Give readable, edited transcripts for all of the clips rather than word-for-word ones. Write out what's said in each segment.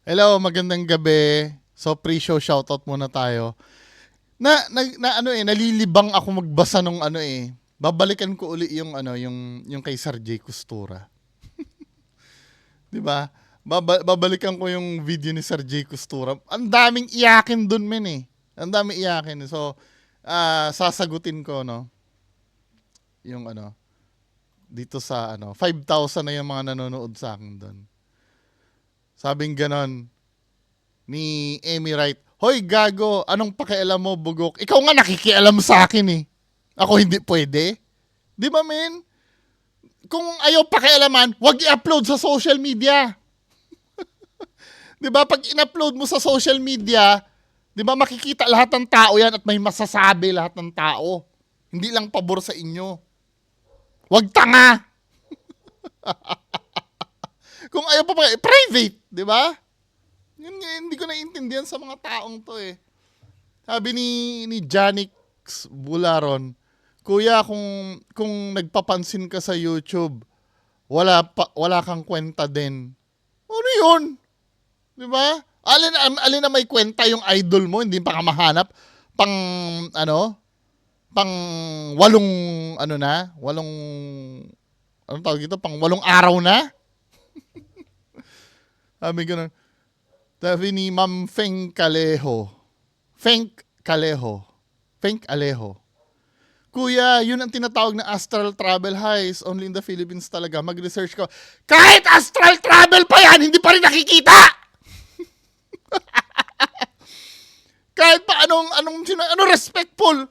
Hello, magandang gabi. So pre-show shoutout muna tayo. Nalilibang ako magbasa nung Babalikan ko uli yung yung kay Sir J Costura, 'di ba? Babalikan ko yung video ni Sir J Costura. Ang daming iyakin dun, men eh. Ang daming iyakin. So sasagutin ko yung dito sa 5,000 na yung mga nanonood sa akin doon. Sabing ganon ni Amy Wright, "Hoy gago, anong pakialam mo, bugok? Ikaw nga nakikialam sa akin eh. Ako hindi pwede." Di ba, men? Kung ayaw pakialaman, wag i-upload sa social media. Di ba? Pag in-upload mo sa social media, di ba makikita lahat ng tao yan at may masasabi lahat ng tao. Hindi lang pabor sa inyo. Wag tanga. Kung ayaw pa private, di ba? Yun nga, hindi ko naiintindihan sa mga taong to eh. Sabi ni Janix Bularon, "Kuya, kung nagpapansin ka sa YouTube, wala kang kwenta din." Ano 'yun? 'Di ba? Alin na may kwenta yung idol mo, hindi pa ka mahanap pang pang walong walong anong tawag dito, pang walong araw na. Sabi ganun. Sabi ni Ma'am Feng Calejo. Feng Alejo. "Kuya, yun ang tinatawag na astral travel highs. Only in the Philippines talaga. Mag-research ko." Kahit astral travel pa yan, hindi pa rin nakikita! Kahit pa ano respectful.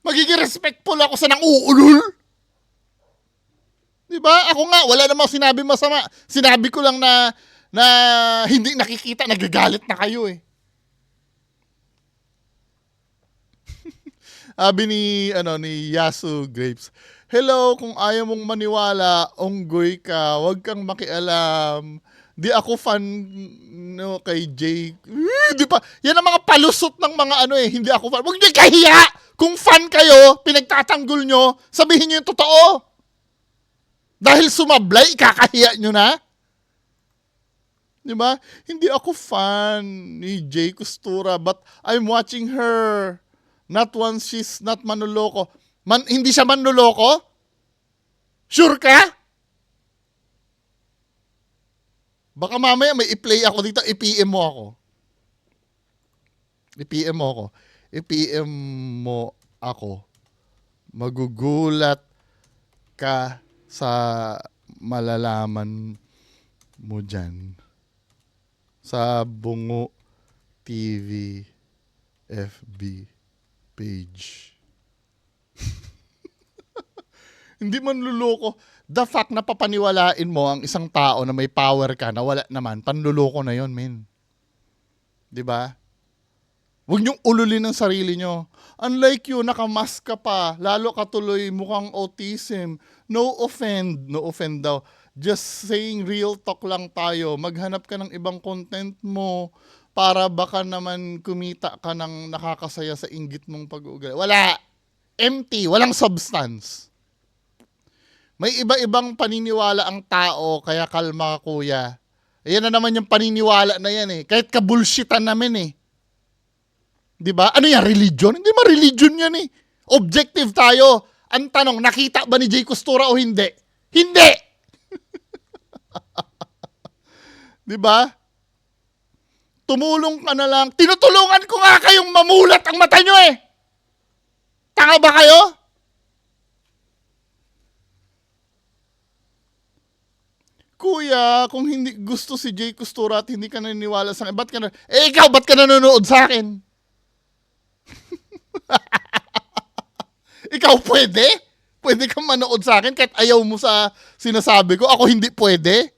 Magiging respectful ako sa nang uulol. Diba? Ako nga, wala namang sinabi masama. Sinabi ko lang na hindi nakikita, nagagalit na kayo eh. Sabi ni Yasu Grapes, "Hello, kung ayaw mong maniwala, onggoy ka, wag kang makialam. Di ako fan kay Jay." Di pa, yan ang mga palusot ng mga hindi ako fan. Wag niyo kahiya! Kung fan kayo, pinagtatanggol nyo, sabihin niyo yung totoo. Dahil sumablay, kakahiya nyo na. Di ba? "Hindi ako fan ni Jay Costura, but I'm watching her. Not once she's not manloloko." Hindi siya manloloko? Sure ka? Baka mamaya may i-play ako dito, i-PM mo ako. I-PM mo ako. I-PM mo ako. Magugulat ka sa malalaman mo dyan. Sa Bungo TV FB page. Hindi man luloko. The fact na papaniwalain mo ang isang tao na may power ka na wala naman, panluloko na yon, men. 'Di ba? Huwag niyong ululin ang sarili niyo. Unlike you, nakamask ka pa. Lalo ka tuloy mukhang autism. No offend daw. Just saying real talk lang tayo. Maghanap ka ng ibang content mo para baka naman kumita ka ng nakakasaya sa inggit mong pag-uugali. Wala. Empty. Walang substance. May iba-ibang paniniwala ang tao, kaya kalma ka, kuya. Ayan na naman yung paniniwala na yan eh. Kahit ka-bullshitan namin eh. 'Di ba? Ano yan, religion? Hindi man religion yan eh. Objective tayo. Ang tanong, nakita ba ni Jay Costura o hindi? Hindi! 'Di ba? Tumulong ka na lang. Tinutulungan ko nga kayong mamulat ang mata nyo eh. Tanga ba kayo? "Kuya, kung hindi gusto si Jay Costura at hindi ka naniniwala sa akin, ba't ka nanonood sa akin? Ikaw pwede? Pwede kang manood sa akin kahit ayaw mo sa sinasabi ko. Ako hindi pwede.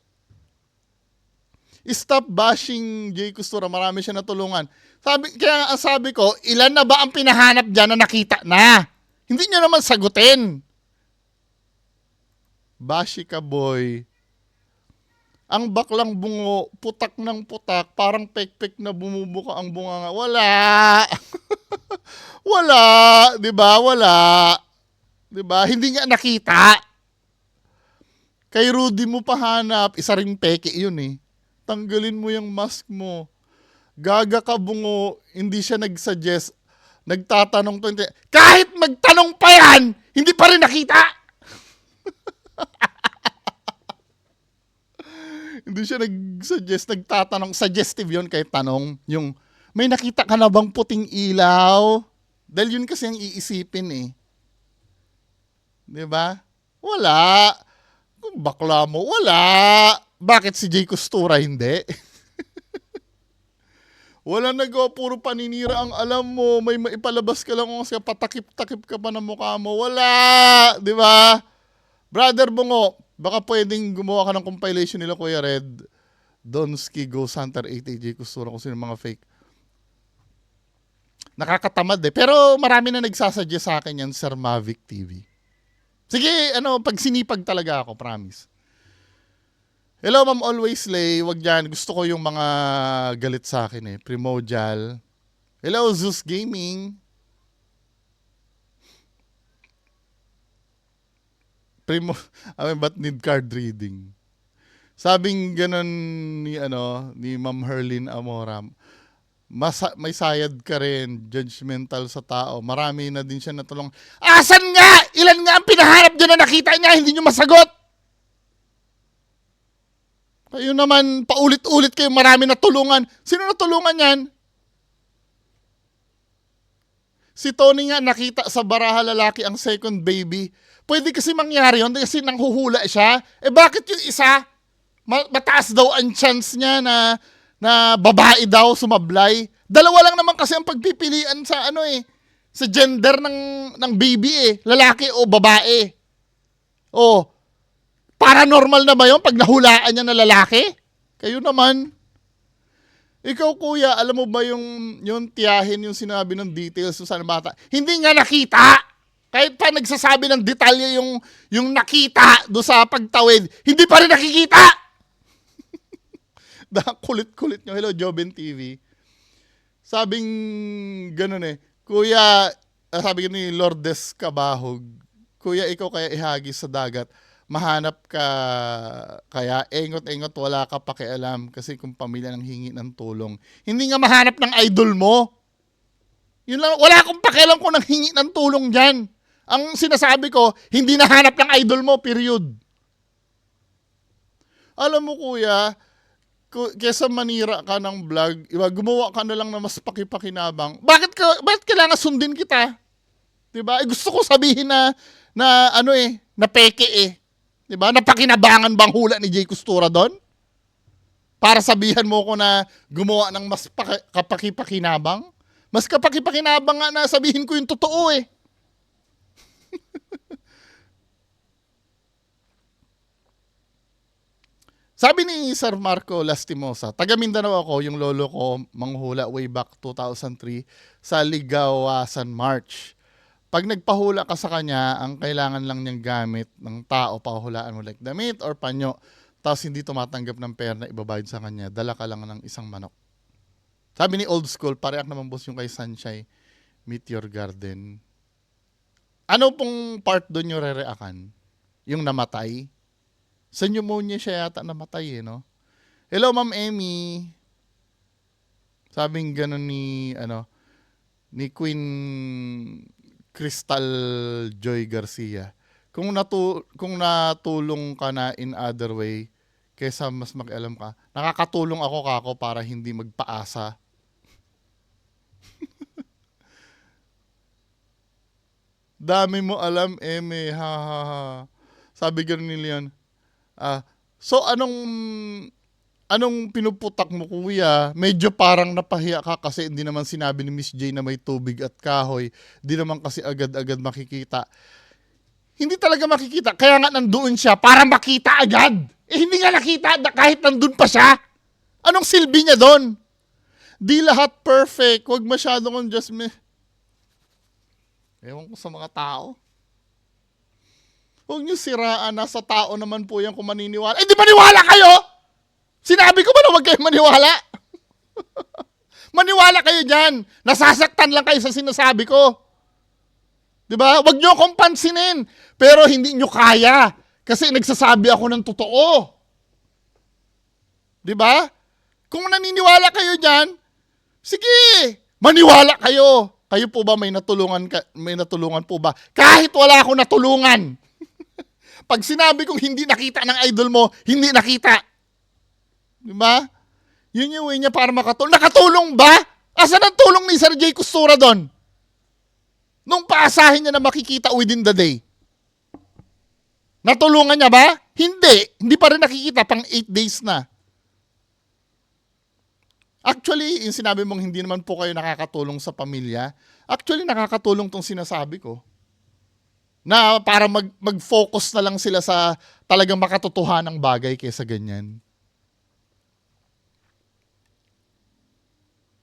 Stop bashing Jay Costura. Marami siya natulungan." Kaya ang sabi ko, ilan na ba ang pinahanap dyan na nakita na? Hindi nyo naman sagutin. Bashi ka, boy. Ang baklang bungo, putak ng putak, parang pekpek na bumubuka ang bunganga. Wala. Wala. Diba? Wala. Diba? Hindi nga nakita. Kay Rudy mo pa hanap. Isa ring peke yun eh. Tanggalin mo yung mask mo. Gaga ka bungo, hindi siya nag-suggest. Nagtatanong to. Kahit magtanong pa yan, hindi pa rin nakita. Hindi siya nag-suggest, nagtatanong. Suggestive yun kahit tanong. Yung, may nakita ka na bang puting ilaw? Dahil yun kasi ang iisipin eh. Diba? Wala. Kung bakla mo, wala. Bakit si Jay Costura hindi? Wala nagawa, puro paninira ang alam mo. May maipalabas ka lang kung patakip-takip ka pa ng mukha mo. Wala! Di ba? Brother Bungo, baka pwedeng gumawa ka ng compilation nila, Kuya Red. Donski, Ghost Hunter, 8AJ, Costura, kung sino mga fake. Nakakatamad eh. Pero marami na nagsasuggest sa akin yan, Sir Mavic TV. Sige, pag sinipag talaga ako, promise. Hello, Ma'am Always Lay. Wag yan. Gusto ko yung mga galit sa akin eh. Primordial. Hello, Zeus Gaming. Ba't need card reading? Sabing ganun ni Ma'am Herlin Amora. May sayad ka rin, judgmental sa tao. Marami na din siya natulong. Asan nga? Ilan nga ang pinahanap dyan na nakita niya? Hindi nyo masagot. Kayo naman, paulit-ulit kayo, marami natulungan. Sino natulungan yan? Si Tony nga nakita sa baraha lalaki ang second baby. Pwede kasi mangyari yun kasi nanghuhula siya. Bakit yung isa? Mataas daw ang chance niya na babae daw sumablay. Dalawa lang naman kasi ang pagpipilian sa sa gender ng baby eh. Lalaki o babae. Paranormal na ba yun pag nahulaan niya na lalaki? Kayo naman. Ikaw, kuya, alam mo ba yung tiyahin, yung sinabi ng details sa bata? Hindi nga nakita. Kahit pa nagsasabi ng detalye yung nakita do sa pagtawid, hindi pa rin nakikita. Kulit-kulit nyo. Hello, Joben TV. Sabing ganun eh. Kuya, sabi ni Lourdes Cabahog, kuya, ikaw kaya ihagis sa dagat. Mahanap ka kaya engot-engot, wala ka pakialam kasi kung pamilya nang hingi ng tulong. Hindi nga mahanap ng idol mo. Yun lang, wala akong pakialam kung nang hingi ng tulong dyan. Ang sinasabi ko, hindi nahanap ng idol mo, period. Alam mo kuya, kesa manira ka ng vlog, gumawa ka na lang na mas pakipakinabang. Bakit kailangan sundin kita? Diba? Gusto ko sabihin na peke eh. Diba? Napakinabangan bang hula ni Jay Costura doon? Para sabihan mo ko na gumawa ng mas kapakipakinabang? Mas kapakipakinabang nga na sabihin ko yung totoo eh. Sabi ni Sir Marco Lastimosa, taga Mindanao ako, yung lolo ko manghula way back 2003 sa Ligawasan March. Pag nagpahula ka sa kanya, ang kailangan lang niyang gamit ng tao, pahulaan mo like damit or panyo, tapos hindi tumatanggap ng pera na ibabayad sa kanya, dala ka lang ng isang manok. Sabi ni Old School, pareak naman boss yung kay Sunshine, Meteor Garden. Ano pong part doon yung rereakan? Yung namatay? Sa pneumonia siya yata namatay eh, no? Hello, Ma'am Emmy. Sabing ganun ni Queen Crystal Joy Garcia. Kung natulong ka na in other way, kesa mas makialam ka, nakakatulong ako para hindi magpaasa. Dami mo alam, Eme, ha. Sabi ganun ni Leon. So anong pinuputak mo, kuya? Medyo parang napahiya ka kasi hindi naman sinabi ni Miss J na may tubig at kahoy. Hindi naman kasi agad-agad makikita. Hindi talaga makikita. Kaya nga nandoon siya para makita agad. Hindi nga nakita kahit nandun pa siya. Anong silbi niya doon? Di lahat perfect. Huwag masyadong adjustment. Ewan ko sa mga tao. Huwag niyo siraan. Nasa tao naman po yan kung maniniwala. Di maniwala kayo! Sinabi ko ba na huwag kayo maniwala? Maniwala kayo dyan. Nasasaktan lang kayo sa sinasabi ko. Diba? Huwag nyo akong pansinin. Pero hindi nyo kaya. Kasi nagsasabi ako ng totoo. Diba? Kung naniniwala kayo dyan, sige, maniwala kayo. Kayo po ba may natulungan po ba? Kahit wala akong natulungan. Pag sinabi kong hindi nakita ng idol mo, hindi nakita. Di ba? Yun yung way niya para makatulong. Nakatulong ba? Asan ang tulong ni Sir Jay Costura doon? Nung paasahin niya na makikita within the day. Natulungan niya ba? Hindi. Hindi pa rin nakikita. Pang 8 days na. Actually, yung sinabi mong hindi naman po kayo nakakatulong sa pamilya, actually nakakatulong tong sinasabi ko. Na para mag-focus na lang sila sa talagang makatotohanang bagay kaysa ganyan.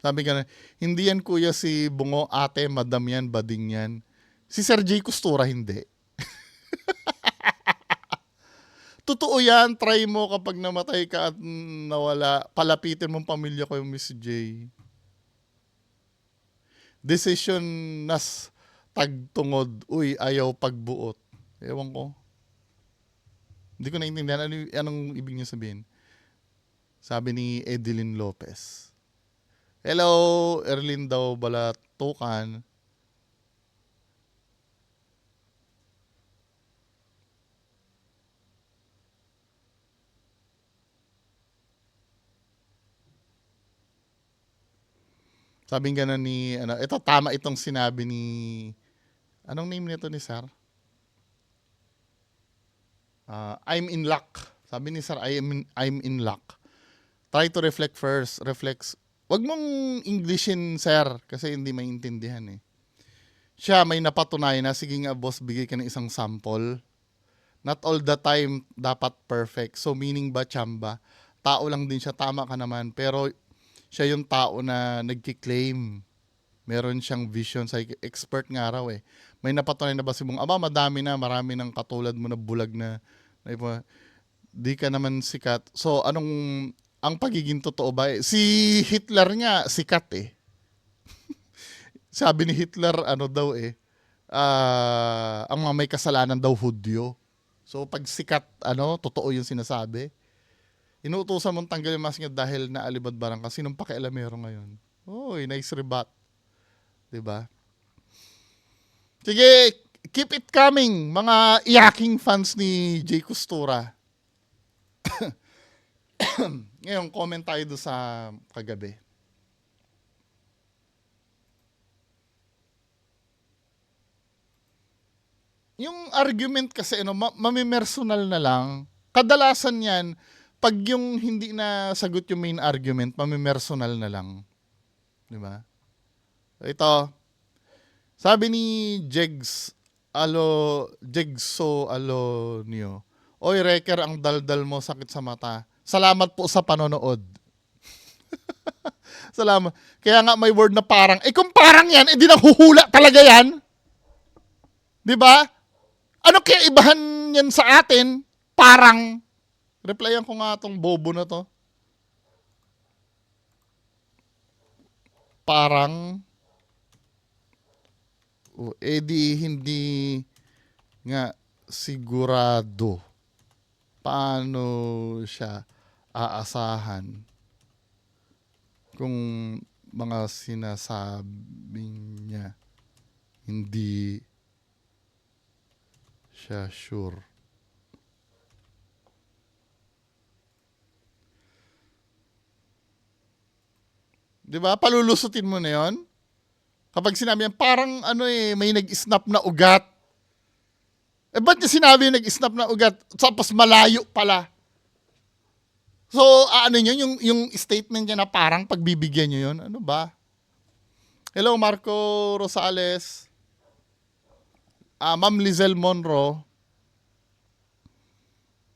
Sabi ka na, hindi yan kuya si Bungo, ate, madam yan, bading yan. Si Sir Jay Costura, hindi. Totoo yan, try mo kapag namatay ka at nawala, palapitin mong pamilya ko yung Miss J. Decision nas tagtungod, uy, ayaw pagbuot. Ewan ko. Hindi ko naintindihan anong ibig niya sabihin. Sabi ni Edeline Lopez. Hello, Erlin daw Balatukan. Sabing gano'n ni, ito tama itong sinabi ni, anong name nito ni Sir? I'm in luck. Sabi ni Sir, I'm in luck. Try to reflect first. Wag mong Englishin, Sir, kasi hindi maintindihan eh. Siya may napatunayan na, sige nga boss, bigay ka ng isang sample. Not all the time dapat perfect. So meaning ba, Chamba? Tao lang din siya, tama ka naman. Pero siya yung tao na nagki-claim. Meron siyang vision, sa expert nga raw eh. May napatunayan na ba si Bong? Aba, marami ng katulad mo na bulag na di ka naman sikat. So, ang pagiging totoo ba? Si Hitler nga, sikat eh. Sabi ni Hitler, ang mga may kasalanan daw Hudyo. So, pag sikat, totoo yung sinasabi. Inuutosan mong tanggalin yung mask niya dahil naalibadbarang ka. Sinong pakialamero ngayon? Oy, nice rebut. Diba? Sige, keep it coming, mga iyaking fans ni Jay Costura. Ngayon, comment tayo doon sa kagabi. Yung argument kasi, mamimersonal na lang. Kadalasan yan, pag yung hindi na sagot yung main argument, mamimersonal na lang. Diba? Ito, sabi ni Jegso Alonio, oy, Reker, ang daldal mo, sakit sa mata. Salamat po sa panonood. Salamat. Kaya nga may word na parang, kung parang yan, di nahuhula talaga yan. Diba? Ano kaya ibahan yan sa atin? Parang, replyan ko nga tong bobo na to. Parang, di hindi nga sigurado paano siya aasahan kung mga sinasabing niya hindi siya sure. Diba? Palulusutin mo na yon. Kapag sinabi yan, parang may nag-snap na ugat. Ba't niya sinabi yung nag-snap na ugat? Tapos malayo pala. So, yung statement niya na parang pagbibigyan niyo yun. Ano ba? Hello, Marco Rosales. Ma'am Lizelle Monroe.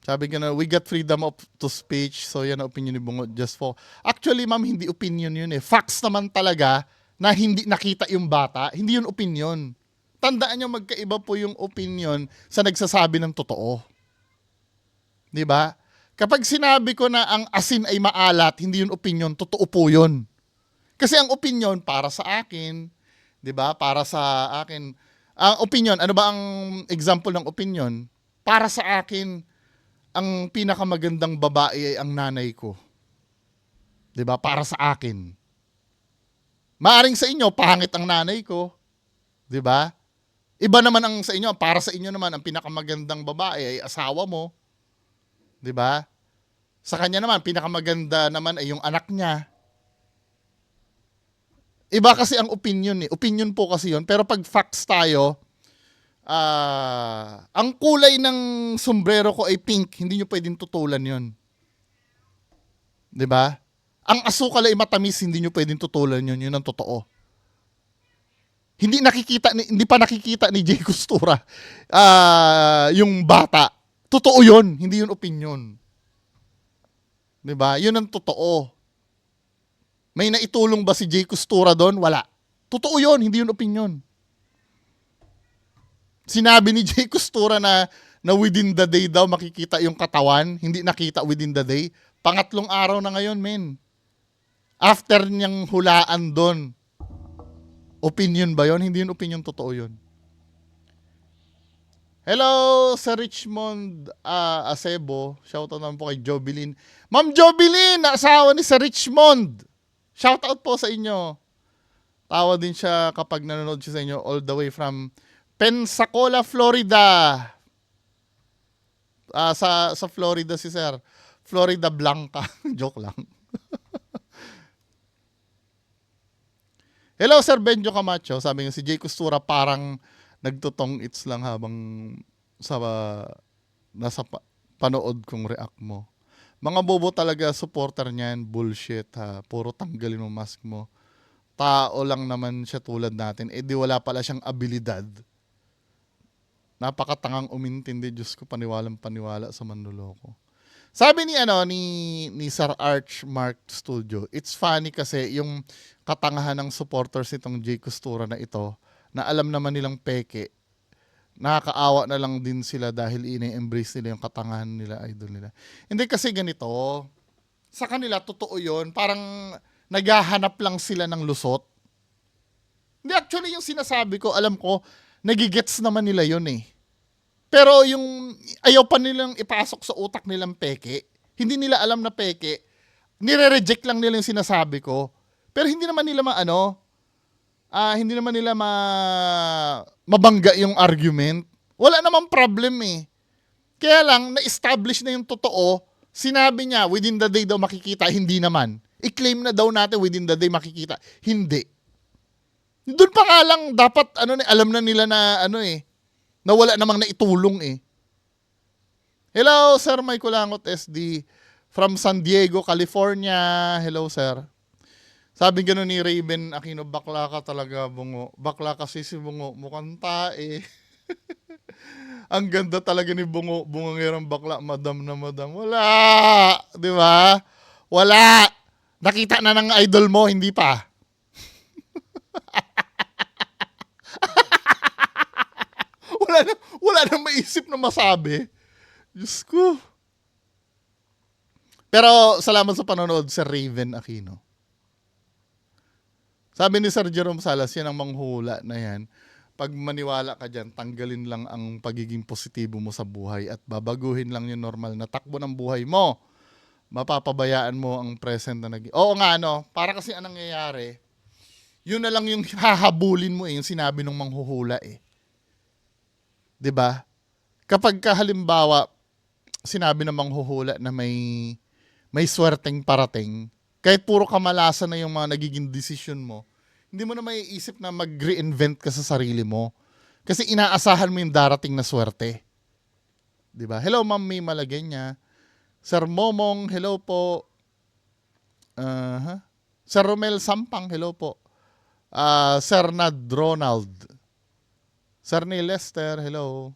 Sabi ka na, we got freedom to speech. So, yan ang opinion ni Bungo. Just for... Actually, ma'am, hindi opinion yun eh. Facts naman talaga na hindi nakita yung bata. Hindi yun opinion. Tandaan nyo, magkaiba po yung opinion sa nagsasabi ng totoo. Diba? Kapag sinabi ko na ang asin ay maalat, hindi yun opinion, totoo po yun. Kasi ang opinion, para sa akin, diba? Para sa akin, ang opinion, ano ba ang example ng opinion? Para sa akin, ang pinakamagandang babae ay ang nanay ko. 'Di ba? Para sa akin. Maaring sa inyo, pangit ang nanay ko. 'Di ba? Iba naman ang sa inyo, para sa inyo naman, ang pinakamagandang babae ay asawa mo. 'Di ba? Sa kanya naman, pinakamaganda naman ay yung anak niya. Iba kasi ang opinion eh. Opinion po kasi yun. Pero pag facts tayo, ang kulay ng sombrero ko ay pink. Hindi nyo pwedeng tutulan yun. 'Di ba? Ang asukal ay matamis, hindi nyo pwedeng tutulan yun. Yun ang totoo. Hindi pa nakikita ni Jay Costura yung bata. Totoo yun, hindi yun opinion. 'Di ba? Yun ang totoo. May naitulong ba si Jay Costura doon? Wala. Totoo yun, hindi yun opinion. Sinabi ni Jay Costura na within the day daw makikita yung katawan, hindi nakita within the day. Pangatlong araw na ngayon, men. After niyang hulaan doon. Opinion ba yun? Hindi yun opinion, totoo yun. Hello sa Richmond Acebo. Shoutout naman po kay Jobilin. Ma'am Jobilin, asawa ni sa Richmond. Shoutout po sa inyo. Tawa din siya kapag nanonood siya sa inyo all the way from Pensacola, Florida. Sa Florida si Sir. Florida Blanca. Joke lang. Hello Sir Benjo Camacho. Sabi nga si Jay Costura parang nagtutong its lang habang nasa panood kong react mo. Mga bobo talaga supporter niyan. Bullshit ha. Puro tanggalin mo mask mo. Tao lang naman siya tulad natin. Eh di wala pala siyang abilidad. Napakatangang umintindi. Diyos ko, paniwalang-paniwala sa manloloko. Sabi ni Sir Arch Mark Studio, it's funny kasi yung katangahan ng supporters itong Jay Costura na ito, na alam naman nilang peke, nakakaawa na lang din sila dahil ini-embrace nila yung katangahan nila, idol nila. Hindi kasi ganito, sa kanila totoo yun, parang naghahanap lang sila ng lusot. Hindi, actually yung sinasabi ko, alam ko, nagigets naman nila yun eh. Pero yung ayaw pa nilang ipasok sa utak nilang peke, hindi nila alam na peke, nire-reject lang nila yung sinasabi ko. Pero hindi naman nila hindi naman nila mabangga yung argument. Wala namang problem eh. Kaya lang, na-establish na yung totoo, sinabi niya, within the day daw makikita, hindi naman. I-claim na daw natin within the day makikita. Hindi. Doon pa nga lang, dapat alam na nila na na wala namang naitulong eh. Hello, Sir Mike Kulangot SD from San Diego, California. Hello, sir. Sabi gano'n ni Raven Aquino, bakla ka talaga, Bungo. Bakla kasi si Bungo, mukhang tae. Ang ganda talaga ni Bungo. Bungangirang bakla, madam na madam. Wala! Di ba? Wala! Nakita na ng idol mo, hindi pa. Wala nang maisip na masabi. Diyos ko. Pero salamat sa panonood, Sir Raven Aquino. Sabi ni Sir Jerome Salas, yan ang manghula na yan. Pag maniwala ka dyan, tanggalin lang ang pagiging positibo mo sa buhay at babaguhin lang yung normal na takbo ng buhay mo. Mapapabayaan mo ang present na Oo nga, para kasi anong nangyayari, yun na lang yung hahabulin mo yung sinabi ng manghuhula eh. 'Di ba? Kapag halimbawa sinabi ng manghuhula na may swerteng parating, kahit puro kamalasan na yung mga nagiging desisyon mo, hindi mo na maiisip na mag-reinvent ka sa sarili mo. Kasi inaasahan mo yung darating na swerte. 'Di ba? Hello Ma'am May Malagenya. Sir Momong, hello po. Sir Romel Sampang, hello po. Sir Nad Ronald. Sir Neil Lester, hello.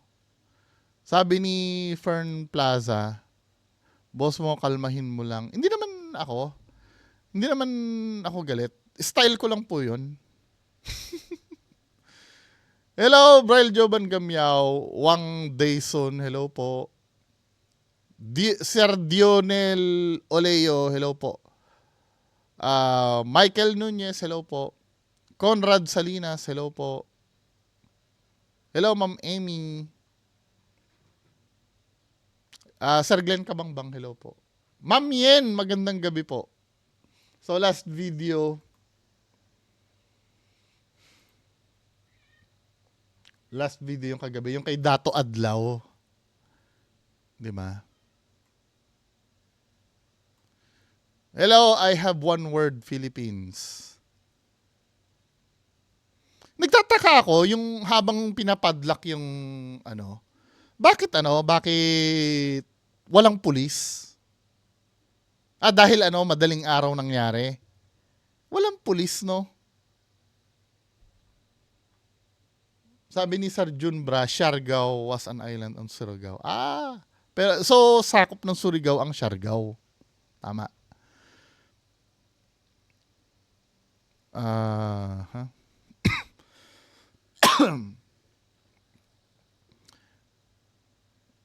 Sabi ni Fern Plaza, boss mo, kalmahin mo lang. Hindi naman ako galit. Style ko lang po yun. Hello, Braille Joban Gamyaw, Wang Dayson, hello po. Sir Dionel Oleo, hello po. Michael Nunez, hello po. Conrad Salinas, hello po. Hello, Ma'am Amy. Sir Glenn Kabangbang, hello po. Ma'am Yen, magandang gabi po. So last video, yung kagabi, yung kay Dato Adlaw, 'di ba? Hello, I have one word, Philippines. Nagtataka ako yung habang pinapadlock yung bakit walang pulis? Dahil madaling araw nangyari. Walang pulis, no? Sabi ni Sir Jun Bra, Siargao was an island on Surigao. Pero so sakop ng Surigao ang Siargao. Tama.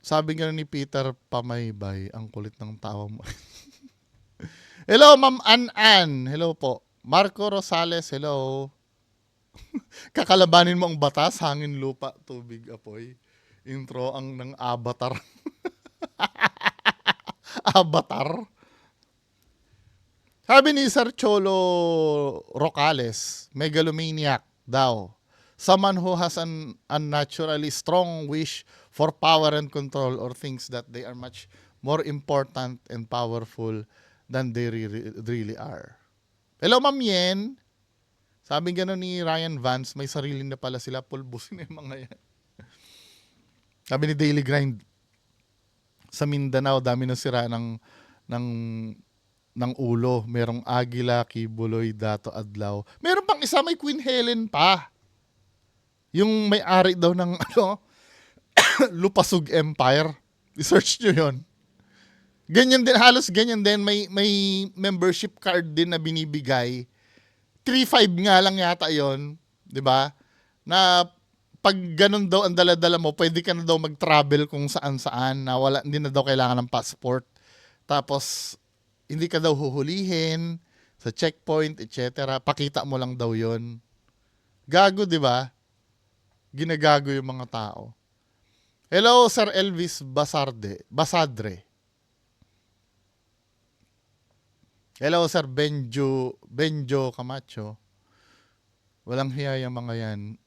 Sabi nga ni Peter Pamaybay, ang kulit ng tawa mo. Hello, Ma'am An. Hello po. Marco Rosales, hello. Kakalabanin mo ang batas, hangin, lupa, tubig, apoy. Intro ang ng Avatar. Avatar. Sabi ni Sir Cholo Rocales, megalomaniac daw. Someone who has an unnaturally strong wish for power and control or thinks that they are much more important and powerful than they really are. Hello, Ma'am Yen. Sabi gano'n ni Ryan Vance, may sarili na pala sila, pulbusin na yung mga yan. Sabi ni Daily Grind, sa Mindanao, dami na sira ng ulo. Merong Agila, Kibuloy, Dato Adlaw. Meron pang isa, may Queen Helen pa. Yung may-ari daw ng Lupasug Empire. I-search nyo yun. Ganyan din, halos ganyan din. May membership card din na binibigay. 3.5 nga lang yata yon, di ba? Na pag ganun daw ang dala-dala mo, pwede ka na daw mag-travel kung saan-saan na hindi na daw kailangan ng passport. Tapos, hindi ka daw huhulihin sa checkpoint, etc. Pakita mo lang daw yon. Gago, di ba? Ginagago yung mga tao. Hello, Sir Elvis Basadre. Hello, Sir Benjo Camacho. Walang hiya yung mga yan.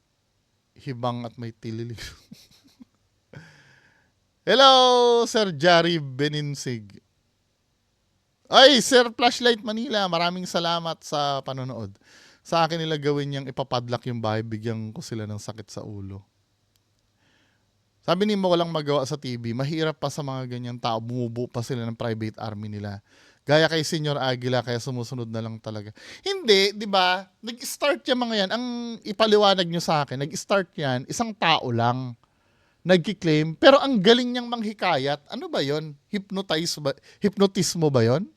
Hibang at may tililig. Hello, Sir Jari Beninsig. Ay, Sir Flashlight Manila, maraming salamat sa panonood. Sa akin nila gawin yung ipapadlock yung bahay, bigyan ko sila ng sakit sa ulo. Sabi ni mo walang magawa sa TV, mahirap pa sa mga ganyang tao, bumubuo pa sila ng private army nila. Gaya kay Senyor Aguila, kaya sumusunod na lang talaga. Hindi, di ba? Nag-start yung mga yan. Ang ipaliwanag nyo sa akin, nag-start yan, isang tao lang. Nagki-claim, pero ang galing niyang manghikayat. Ano ba yon? Hypnotismo ba yon?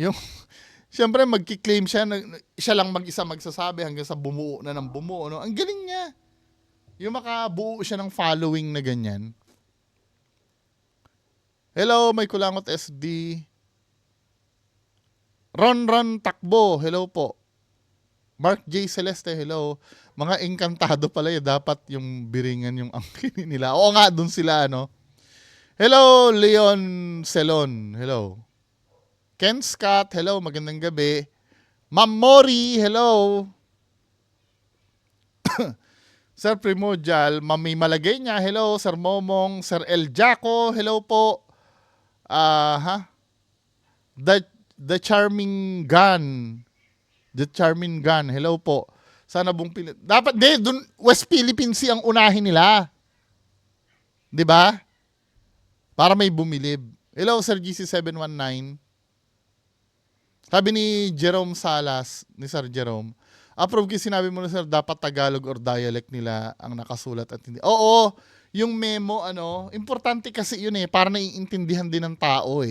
Yung, siyempre magki-claim siya lang mag-isa magsasabi hanggang sa bumuo na ng bumuo. No? Ang galing niya. Yung makabuo siya ng following na ganyan. Hello, may kulangot SD. Ron Takbo, hello po. Mark J. Celeste, hello. Mga engkantado pala yun. Dapat yung biringan yung angkin nila. Oo nga, dun sila, no? Hello, Leon Celon, hello. Ken Scott, hello, magandang gabi. Ma'am Mori, hello. Sir Primordial, Mami Malagay niya, hello. Sir Momong, Sir El Jaco, hello po. The Charming Gun. The Charming Gun, hello po. Sana buong dapat dun West Philippines ang unahin nila. 'Di ba? Para may bumilib. Hello Sir GC719. Sabi ni Jerome Salas, ni Sir Jerome, approve kasi sinabi mo na sir, dapat Tagalog or dialect nila ang nakasulat at hindi. Oo, yung memo, importante kasi yun para naiintindihan din ng tao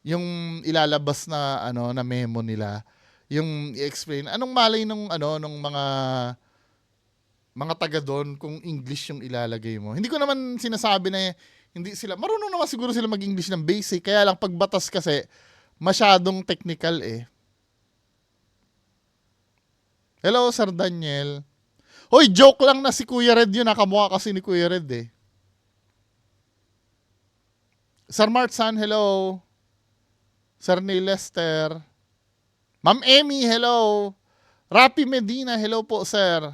Yung ilalabas na, na memo nila, yung i-explain. Anong malay nung mga taga doon kung English yung ilalagay mo? Hindi ko naman sinasabi na hindi sila, marunong naman siguro sila mag-English ng basic, kaya lang pagbatas kasi, masyadong technical Hello, Sir Daniel. Hoy, joke lang na si Kuya Red yun. Nakamukha kasi ni Kuya Red Sir Martsan, hello. Sir Neil Lester. Ma'am Emmy, hello. Rapi Medina, hello po, sir.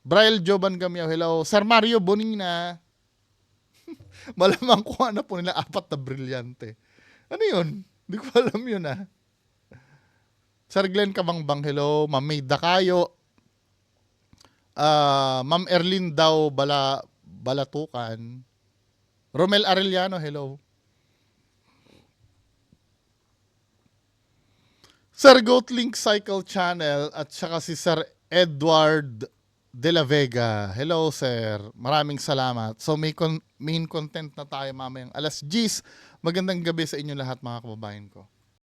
Braille Joban Gamiao, hello. Sir Mario Bonina. Malamang kuha na po nila 4 na brilyante. Ano yun? Hindi ko alam yun ah. Sir Glenn Kabangbang, hello. Ma'am May Dakayo. Ma'am Erlyn daw Balatukan. Romel Arellano, hello. Sir Goatlink Cycle Channel at saka si Sir Edward De La Vega. Hello, sir. Maraming salamat. So, main content na tayo mamayang alas 10. Magandang gabi sa inyo lahat, mga kababayan ko.